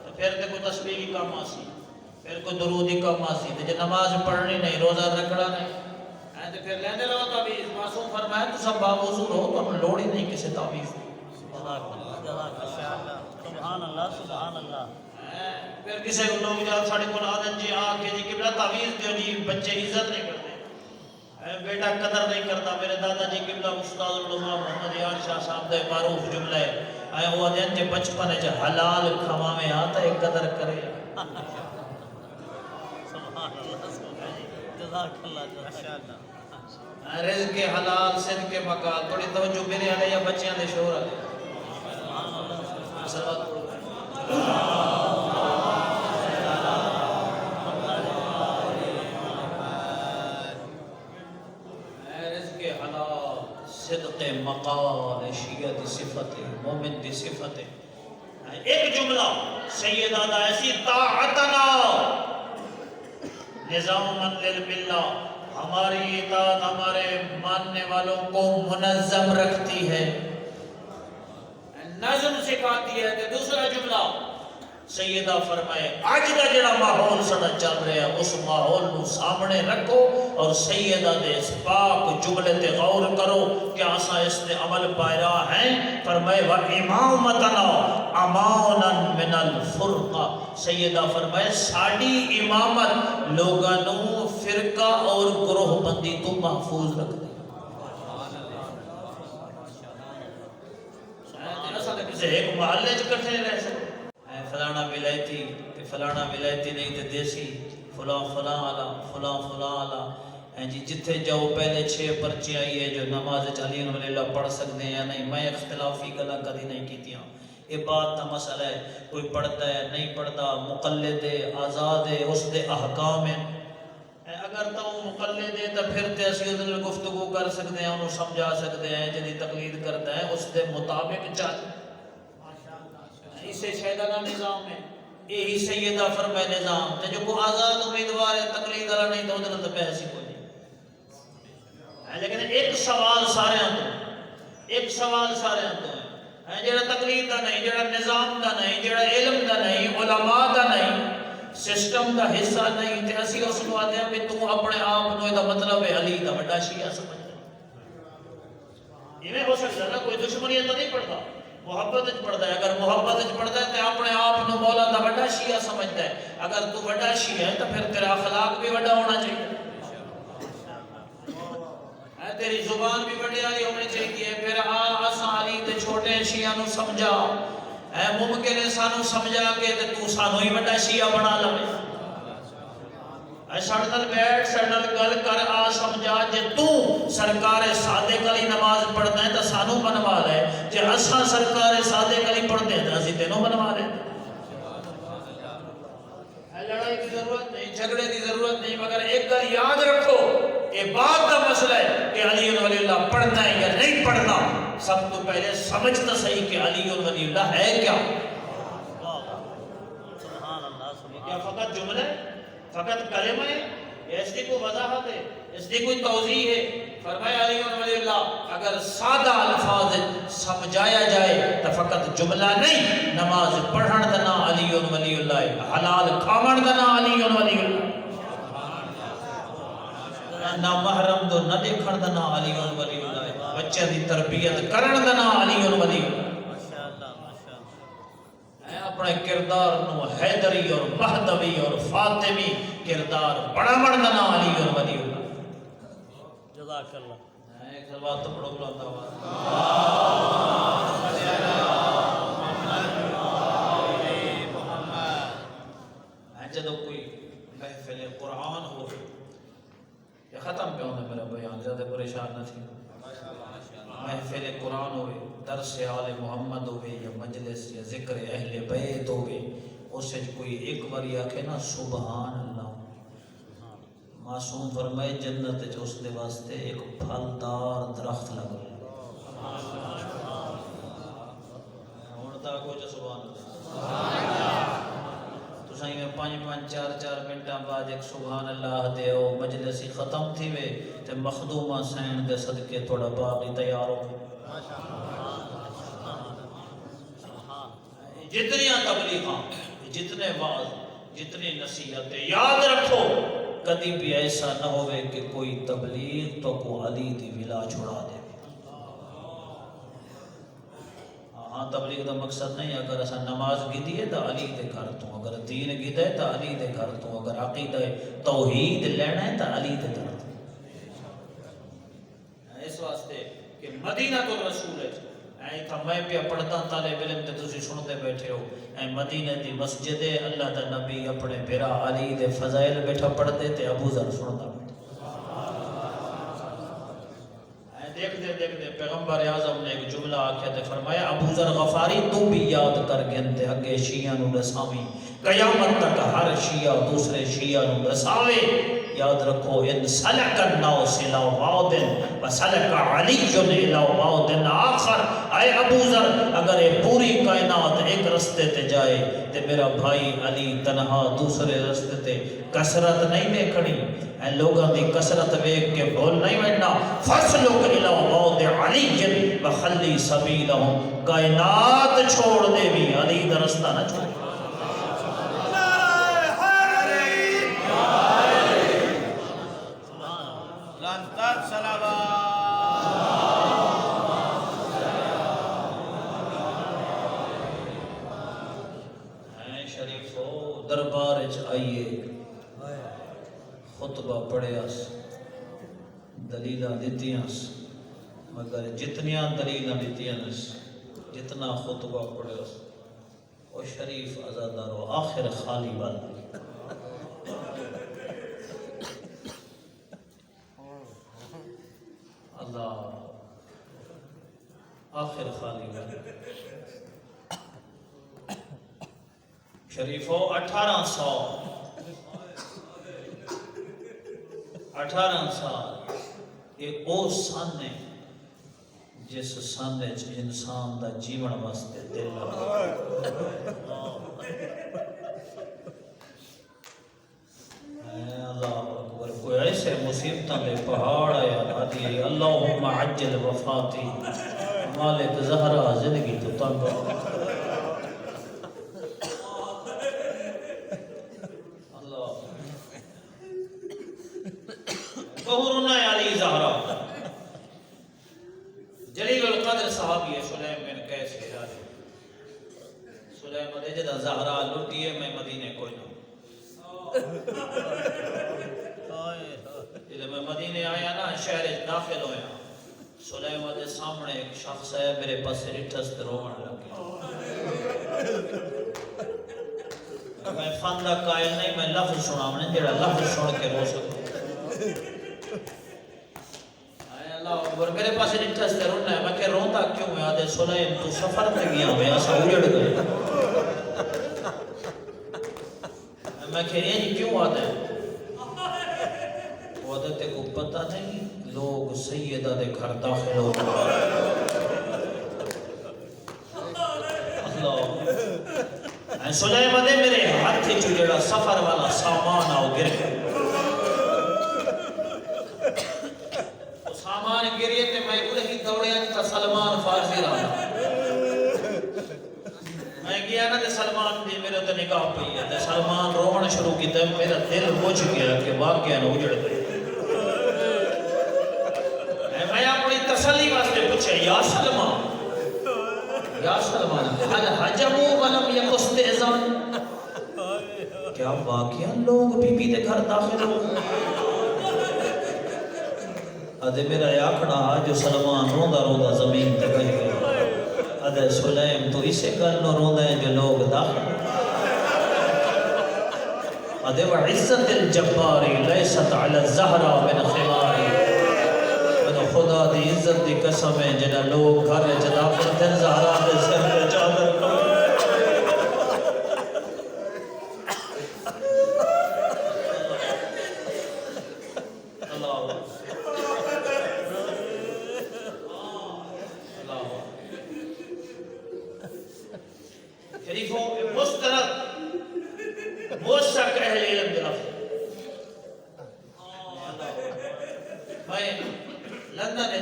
تو پھر تے کوئی تسبیح کی کام آسی پھر کوئی درود کی کام آسی تے جے نماز پڑھنی نہیں روزہ رکھنا نہیں تے پھر لیندے رہو تعویذ معصوم فرمایا تو سب باوضو رہو تو ہم لوڑ ہی نہیں کسی تعویذ کی سبحان اللہ سبحان اللہ پھر کسی کو لوگ جب ساڑے کو آدھن جی آکے جی قبلہ تعویذ دیو جی بچے عزت نہیں کرتے بیٹا قدر نہیں کرتا میرے دادا جی قبلہ استاد العلماء محمد یار شاہ صاحب دے معروف جملہ ہے وہ دین جے بچپن ہے حلال کھوا میں آتا ہے قدر کرے سبحان اللہ جزاک اللہ ماشاءاللہ رزق حلال صدق مقال تھوڑی توجہ میرے والے یا بچیاں دے شور والے صلوات پڑھو رزق حلال صدق مقال شیعہ دی صفت مومن دی صفت ایک جملہ سیدہ دا ایسی طاعتنا نظام للملہ ہماری اطاعت ہمارے ماننے والوں کو منظم رکھتی ہے نظم سکھاتی ہے کہ دوسرا جملہ سیدہ فرمائے آج کا جڑا ماحول سڑا چل رہا ہے اس ماحول کو سامنے رکھو اور سیدہ دے اس پاک جملے تے غور کرو کہ آسا اس نے عمل پائرا ہیں فرمائے وَإِمَامَتَنَا أَمَانًا مِنَ الْفُرْقَ سیدہ فرمائے ساڑی امامت لوگانوں فرقہ اور گروہ بندی تو محفوظ رکھ دی کسی ایک محلے کٹھے رہ سکتے فلانا ولایتی کہ فلانا ولایتی نہیں تے دیسی فلاں فلاں آلا فلاں فلاں آلا جی جتھے جاؤ پہلے 6 پرچے آئی ہے جو نماز علی ولی اللہ پڑھ سکتے ہیں یا نہیں میں اختلافی گلا کدی نہیں کیتیاں یہ بات کا مسئلہ ہے کوئی پڑھتا ہے نہیں پڑھتا مقلد ہے آزاد ہے اس دے احکام ہیں اگر تو مقلد ہے تو پھر تے اسی ادھر گفتگو کر سکتے ہیں انہوں سمجھا سکتے ہیں جدی تقلید کرتا ہے اس دے مطابق چل اسے شہدانہ نظام ہے یہی سیدہ فرمائے نظام تے جو کو آزاد امیدوار ہے تقلید والا نہیں تو ادھر تو بحث ہی کوئی نہیں لیکن ایک سوال سارے آتے ایک سوال سارے آتے ہیں جڑا تقلید دا نہیں جڑا نظام دا نہیں جڑا علم دا نہیں علماء دا نہیں سسٹم دا حصہ نہیں تے اسی اس کو آتے ہیں کہ تو اپنے آپ نو دا مطلب ہے علی دا بڑا شیعہ سمجھتا یہ میں ہو سکتا ہے کوئی دشمنیت تو نہیں پڑتا محبت پڑھتا ہے اگر محبت پڑھتا ہے تو اپنے آپ کو مولا دا بڑا شیعہ سمجھتا ہے اگر تو بڑا شیعہ ہے تو پھر تیرا اخلاق بھی بڑا ہونا چاہیے تیری زبان بھی بڑی آئی ہونی چاہیے پھر آسان علی تے چھوٹے شیعہ نو سمجھا ممکن ہے سانو سمجھا کہ تو سانو ہی بڑا شیعہ بنا لے سڑنل بیٹھ سڑنل گل کر آ سمجھا جے تو سرکار صادق علی نماز پڑھتا ہے تو سانو بنوا لے جے اساں سرکار صادق علی پڑھتے ہیں تو اسی تینوں بنوا لے لڑائی کی ضرورت نہیں جھگڑے کی ضرورت نہیں مگر ایک گل یاد رکھو یہ بات کا مسئلہ ہے کہ علی ولی اللہ پڑھنا ہے یا نہیں پڑھنا سب تو پہلے سمجھتا صحیح کہ علی ولی اللہ ہے کیا کیا فقط جملہ ہے فقط کلمہ ہے اس کی کوئی وضاحت ہے اس کی کوئی توضیح ہے فرمایا علی ولی اللہ اگر سادہ الفاظ سمجھایا جائے تو فقط جملہ نہیں نماز پڑھن دنا علی ولی اللہ حلال کھاون دنا علی ولی اللہ نہ محرم دو نہ دیکھن دنا علی ولی اللہ بچے دی تربیت کرن دنا علی ولی اللہ اپنے کردار نو حیدری اور مہدوی اور فاطمی کردار بڑا بڑھنا علی اور ولی اللہ جزاک اللہ ایک سلوات تو پڑھو بلاتا ہوا جدو کوئی محفل قرآن ہو یہ ختم پہ ہونے میرا بیان زیادہ پریشان نہ تھی محفل قرآن ہوئے درس آل محمد ہوئے یا مجلس یا ذکر اہل بیت ہوئے اس سے کوئی ایک باری آکھے نا سبحان اللہ معصوم فرمائے جنت اس دے واسطے ایک پھلدار درخت لگ رہا ہوتا کوئی سبحان اللہ تو صحیح میں 5-5 4-4 منٹاں بعد ایک سبحان اللہ دے او مجلسی ختم تھی وے تے مخدومہ سین دے صدقے تھوڑا باقی تیار ہو جتنی تبلیغاں، جتنے واعظ، جتنی نصیحتیں، یاد رکھو کبھی بھی ایسا نہ ہوئے کہ کوئی تبلیغ تو کو علی دی ولا چھڑا دے۔ ہاں تبلیغ دا مقصد نہیں اگر اسا نماز گیتی ہے تو علی دے گھر تو، اگر دین گیتا ہے تو علی دے گھر تو، اگر عقیدہ توحید لینا ہے تو علی دے گھر تو۔ اس واسطے کہ مدینہ تو رسول ہے، اے تھا میں پہ پڑھتا طالب علم تے تسی سنتے بیٹھے ہو، اے مدینہ دی مسجد ہے، اللہ دا نبی اپنے پیرا علی دے فضائل بیٹھا پڑھتے تے ابو ذر سنتا بیٹھا۔ دیکھتے پیغمبر اعظم نے ایک جملہ آکھیا تے فرمایا ابو ذر غفاری تو بھی یاد کر گنتے اگے شیعہ نو رساویں، قیامت تک ہر شیعہ دوسرے شیعہ نو رساوے۔ یاد رکھو ان سلک الناس الى بعض وسلک علی الى بعض آخر۔ اے ابو ذر اگر یہ پوری کائنات ایک رستے تے جائے تے میرا بھائی علی تنہا دوسرے رستے تے کثرت نہیں دیکھنی، اے لوگاں دی کثرت ویکھ کے بول نہیں بننا۔ فسلک الى بعض علی وخلی سبیلہم، کائنات چھوڑ دے بھی علی دا رستہ نہ چھوڑ۔ دربار آئیے خطبہ پڑھیا دلیلہ دیتیاں مگر جتنیاں دلیلہ دیتیاں جتنا خطبہ پڑھیا وہ شریف ازادارو آخر خالی والا اللہ آخر خالی والا شریفو 18 سال یہ او سن ہے جس سن انسان دا جیون واسطے دل اللہ اکبر۔ کوئی ایسے مصیبتاں دے پہاڑ آیا آدھی اللہم عجل وفاتی، مالک زہرا زندگی تو تنگ ظہورنا علی زہرا جلیل القدر صحابی ہے سلیم بن قیس ہلالی۔ سلیم نے جدا زہرا لٹی ہے میں مدینے کوئی نہ جب میں مدینے آیا نا شہر داخل ہویا سلیم دے سامنے ایک شخص ہے میرے پاس رٹھس تے روان لگے۔ میں فن دا قائل نہیں، میں لفظ سناونے جڑا لفظ سن کے رو سکوں۔ اور میرے پاس انٹرسٹ تے رونا ہے، میں کہ رونتا کیوں ہے؟ آدھے سلیم تو سفر میں گیا میں ایسا اجڑ گئے۔ میں کہ یہ کیوں آدھے؟ وہ آدھے تے کو پتہ نہیں لوگ سیدہ دے گھر داخل ہو گئے۔ اللہ سلیم آدھے میرے ہاتھ تھی جڑا سفر والا سامان آؤ گر گئے، سامان گریے تے میں انہیں دوڑے تا سلمان فارسی رہا۔ میں گیا نا تے سلمان دی میرے تے نگاہ پئی ہے تے سلمان رومن شروع کی تے میرا دل بجھ گیا کہ واقعہ نہ اجڑ گئے۔ میں اپنی تسلی واسطے پوچھا یا سلمان حل حجمو ولم یک استئذان، کیا واقعہ لوگ بی بی دے گھر داخل ہو؟ ادھے میرا آکھنا جو سلمان روندہ روندہ زمین تے بہ گیا۔ ادھے سلیم تو اسے گل نو روندہ ہے جو لوگ داخل۔ ادھے وعزت الجباری لیست علی الزہرہ من خماری، خدا دی عزت دی قسم ہے جنہ لوگ گھر داخل تھے زہرہ دے سر پہ چادر کرو۔ شریفوں مسترد موشک اہل علم طرف میں لندن ہے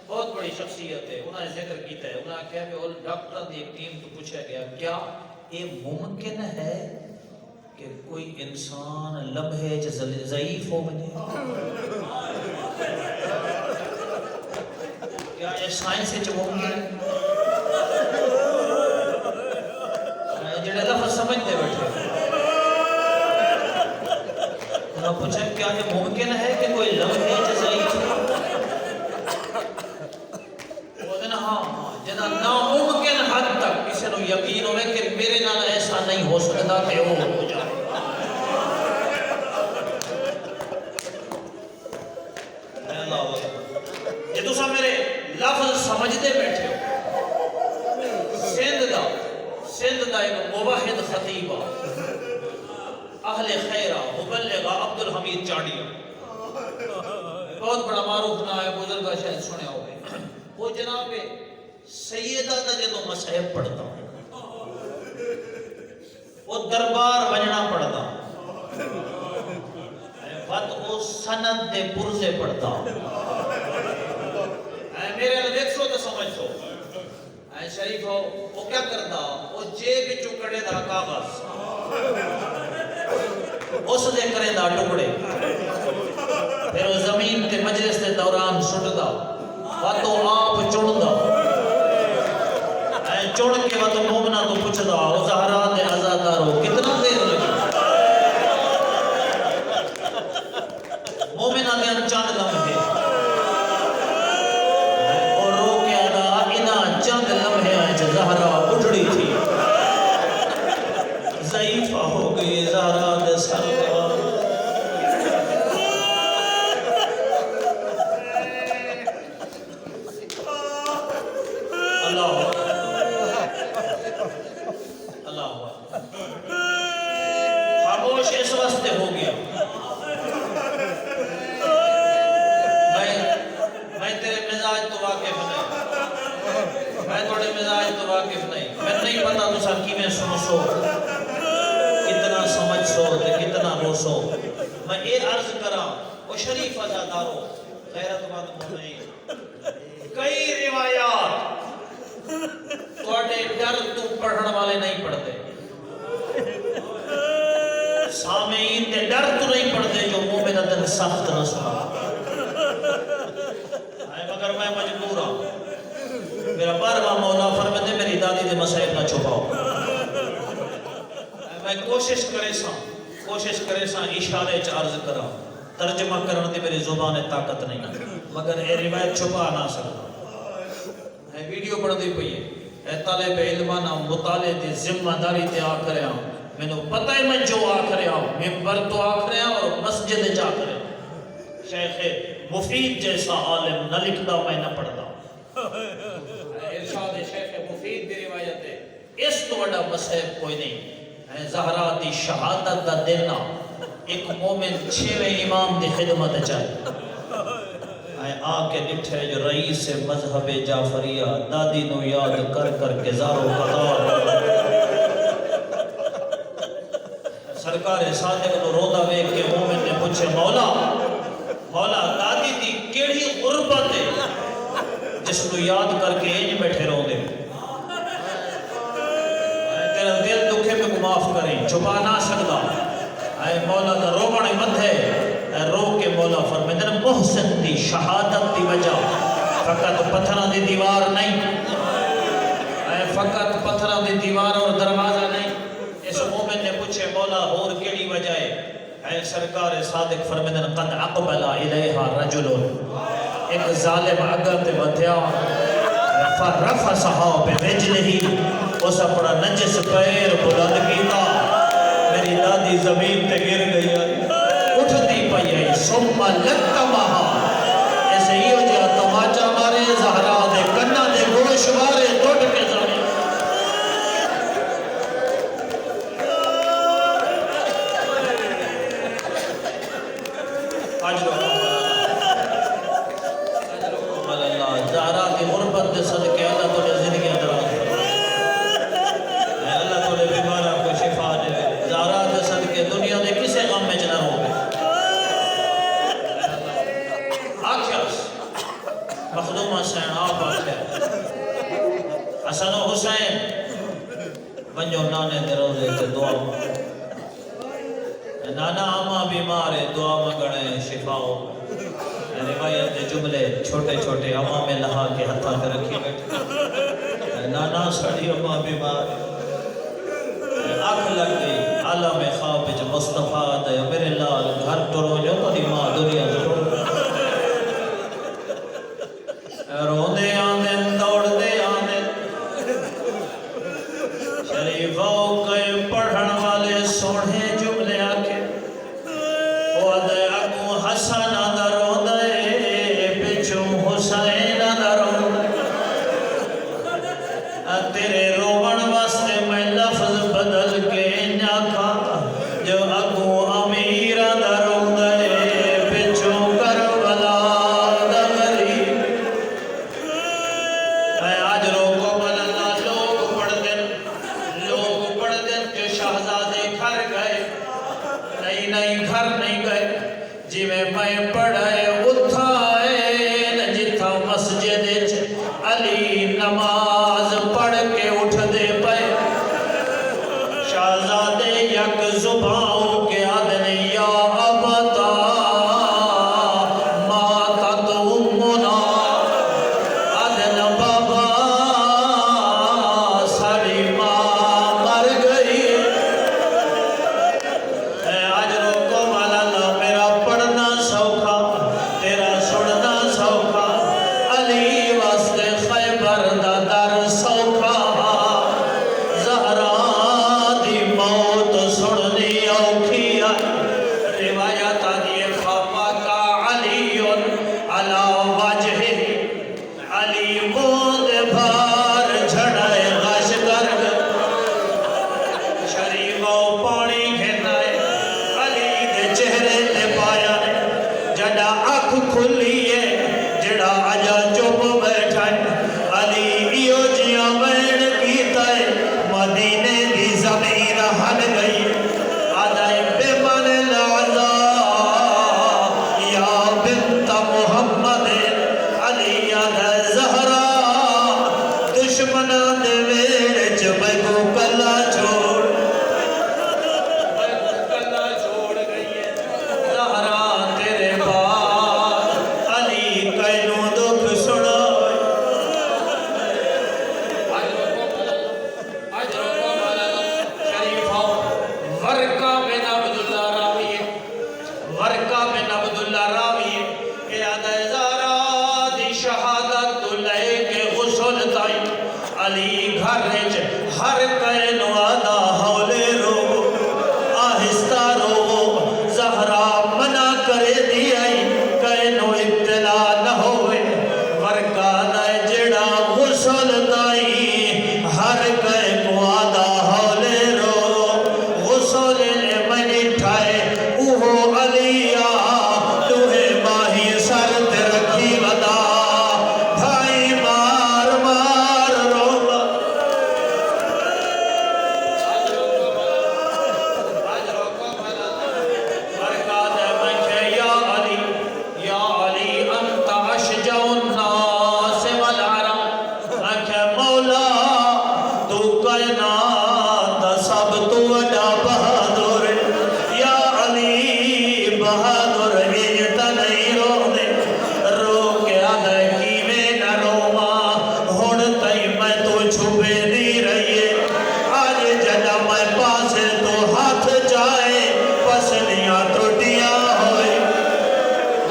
بہت بڑی بڑی شخصیت ہے، انہوں نے ذکر کیتا ہے، انہوں نے کہا کہ وہ ڈاکٹر دی ایک ٹیم تو پوچھا گیا کیا یہ ممکن ہے کہ کوئی انسان لمحے ضعیف ہو بنے؟ کیا یہ سائنس وچ ممکن ہے؟ جڑے لفظ سمجھتے بیٹھے انہوں نے پوچھا کیا یہ ممکن ہے کہ کوئی لمحے ضعیف ہو؟ ہاں جنا ناممکن حد تک کسی نو یقین ہوئے کہ میرے نال ایسا نہیں ہو سکتا کہ وہ ہو جائے۔ اللہ اکبر، یہ تسا میرے لفظ سمجھتے بیٹھے ہو۔ سندھ دا ایک موحد خطیب اہل خیرہ مبلغ عبد الحمید چاڑیا، بہت بڑا معروف نام ہے، بزرگا شاید سنے ہوئے۔ وہ جناب سیدہ دا جدو مسائب پڑھتا وہ دربار بجنا پڑھتا وقت وہ سند دے پرزے پڑھتا میرے دیکھ سو تو سمجھ سو شریف ہو وہ کیا کرتا وہ جیب چکڑے دا کاغذ اس دے کرے دا ٹکڑے پھر وہ زمین تے مجلس دے دوران سٹ دا واتو آپ چڑھ دا چڑھ کے واتو مومنہ تو پوچھ دا او زہرا دے عزادارو کتنا دیر لگی مومنہ دے انچاند لمحے اور رو کے ادا انہا چند لمحے آئے چھے زہرا اٹھڑی تھی ضعیفہ ہو گئی زہرا دے سرکار خاموش اس واسطے ہو گیا میں تیرے مزاج تو واقف نہیں، میں تھوڑے مزاج تو واقف نہیں، میں نہیں پتا تو سر کی میں سنو سو کتنا سمجھ سو کتنا رو سو میں یہ عرض کرا وہ شریف ازادارو غیرت بات نہیں کئی روایات توڑے ڈر تو پڑھن والے نہیں پڑھتے سامعین تے ڈر تو نہیں پڑھتے جو مومن دن سخت نہ سنا مگر میں مجبور ہوں میرا بارواں مولا فرماتے میری دادی دے مسائل نہ چھپاؤ میں کوشش کرے سا اشارے چ عرض کرا ترجمہ کرنے دی میری زبان طاقت نہیں مگر اے روایت چھپا نہ سکتا ویڈیو پڑھ دی پئی ہے طالب علمانہ مطالعے دی ذمہ داری تے آ کرے ہاں میں نے پتہ ہے میں جو آ کرے ہاں ممبر تو آ کرے ہاں اور مسجد جا کرے شیخ مفید جیسا عالم نہ لکھتا میں نہ پڑھتا ارشاد شیخ مفید دی روایت ہے اس تو بڑا مسئب کوئی نہیں زہرا دی شہادت دا دینا ایک مومن چھویں امام دی خدمت چاہے آ کے ڈٹھے جو رئیس مذہب جعفریہ دادی نو یاد کر کر کے زارو قطار سرکار صادق نو رودا ویکھ کے مومن نے پوچھے مولا دادی دی کیڑی غربت ہے جس نو یاد کر کے انج بیٹھے رو دے تیرا دل دکھے میں کو معاف کریں چھپا نہ سکتا اے مولا دا رومن مت ہے رو کے مولا فرمائے محسن دی شہادت دی وجہ فقط پتھران دی دیوار نہیں فقط پتھران دی دیوار اور دروازہ نہیں اس مومن نے پوچھے مولا اور کیڑی وجہ ہے سرکار صادق فرمائے قد اقبل الیہا رجل ایک ظالم اگر تے بدھیا فرفسہا برجلہی اس اپنا نجس پیر بلند کیتا میری دادی زمین تے گر گئی اٹھتی پئی ہے ثم لکمہا ایسے ہی ہو جا تماچا مارے زہرا دے کنہ دے گوش مارے ٹوٹ کے زمین زہرا کی غربت دے صدقے اللہ تو نے زندگی دراز اللہ تو نے بیمارہ کو شفا دے زہرا دے صدقے دنیا دے کسے غم میں جنہ ہو گئے مخدومہ سین آپ حسین ونجو نانے دے روزے تے دعا نانا آما بیمار ہے دعا مگنے شفا ہو روایت دے جملے چھوٹے چھوٹے آما میں لہا کے ہتھا کے رکھی بیٹھے نانا سڑی آما بیمار آنکھ لگ گئی عالم خواب جو مصطفیٰ دے میرے لال گھر ٹرو جو تو دی ماں دنیا جو روندے آنے دوڑ دے آنے شریفوں کے پڑھن والے سوڑے جملے آکے وہ دے اگو حسن آدھا روندے پچھو حسین آدھا روندے تیرے روغن واسطے میں لفظ بدل کے ناکھا جو اگو امیر آدھا روندے پچھو کربلا دا غریب آج روکو بلنا لوگ پڑھ دن کہ شہزادے گھر گئے نہیں گھر نہیں گئے جی میں پڑھائے اٹھائے جتھا مسجد علی نماز پڑھ کے اٹھ دے پے شہزادے یک زباؤں کے آدھنے یا ابتا ماتت امنا آدھن بابا ساری ماں مر گئی آج روکو مولانا میرا پڑھنا سوکھا تیرا سننا سوکھا علی واسطے خیبر دا در سوکھا زہرا دی موت سننی اوکھی روایت آدھی خفا کا علی علا وجہ علی بود بھار جھڑائے غش گرگ شریفوں پانی گھنائے علی دے چہرے تے پایا جڑا اکھ کھلی ہے جڑا اجا چپ بیٹھا ہے علی ایو جیاں وین کیتا ہے مدینے دی زمین ہل گئی آدھائے بے من العزا یا بنت محمد علی آدھائے زہرا دشمنہ دے ویڑ میں کو کلا چھوڑ چھوڑ گئی ہے زہرا تیرے بعد علی کینوں دکھ سنا ورقہ بن عبداللہ راوی ورقہ بن عبداللہ راوی کہ آدھے زہرا دی شہادت تو لے کے غسل تائی علی گھر رچ ہر کینوں آدھا ہولے رو آہستہ رو زہرا منع کرے دی آئی کینوں اطلاع نہ ہوئے ورقہ نہ جڑا غسل تائی ہر کینوں آدھا ہولے رو غسل لے منی ٹھائے اوہو علیہ توہے ماہی سر تے رکھی ودا بھائی مار مار روگا آج روکو برکات میں کہ یا علی انت اشجع الناس والعرب میں کہ مولا تو کائنات سب تو وڈا بہادر یا علی بہادر انت نہیں رونے رو کے آدھے کی میں نہ روما ہون تئی میں تو چھپے دی رہیے آج جدا میں پاسے تو ہاتھ جائے پسلیاں ٹوٹیاں ہوئے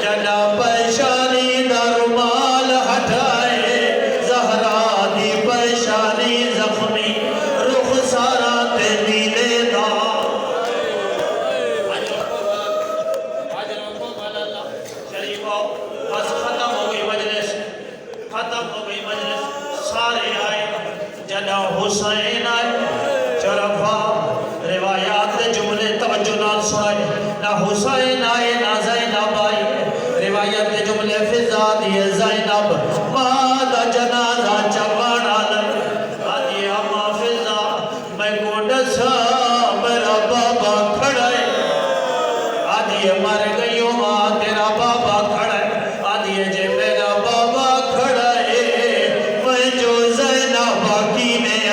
جدا پریشانی دا رومال ہٹائے زہرا دی پریشانی زخمی رخ سارا تے نیلے دا شریفوں بس ختم ہو گئی مجلس سارے آئے جدا حسین آئے چرفا روایات دے جملے توجہ نال سنائے نہ حسین آئے نہ زینب آئے روایت دے جملے فضا دیے زینب مادا جنازہ چوان آلے آدھی اما فضا میں کو ڈسا میرا بابا کھڑائے آدھی مر گئیوں ماں تیرا بابا کھڑائے آدھی جے میرا بابا کھڑائے میں جو زینب کی میں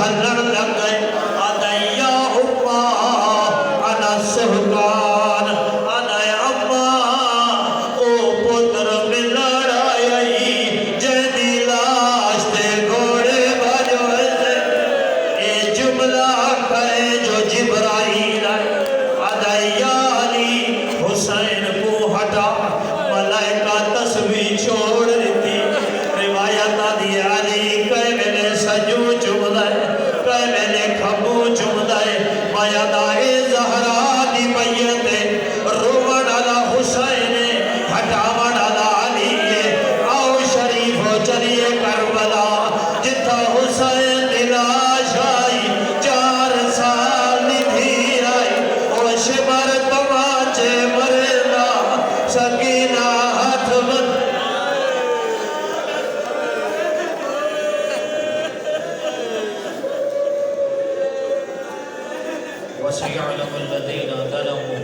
ہلن لگ گئے آدھا یا اما انا سہکان آدھا یا اما او پتر ملڑ آئی جیدی لاش تے گھوڑے بھجو سے اے جملہ کہے جو جبرائیل آئے آدھا یا علی حسین کو ہٹا ملائکہ تسبیح چھوڑ دیتی روایت آدھی علی کہے میں نے سجو چمدائے کہے میں نے کھبو چمدائے میادائے زہرا دی بیتے رومن علی حسین ہٹاون علی علی آؤ شریف ہو چلیے کربلا جتا حسین دلاش آئی 4 سال نتھی آئی او شمر تماچے مرنا سکینہ ہاتھ بند وسيعلم الذين ظلموا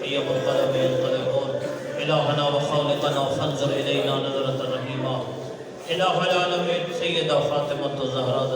أي منقلب ينقلبون إلهنا وخالقنا فانظر إلينا نظرة رحيمة إله العالمين سيدة فاطمة الزهراء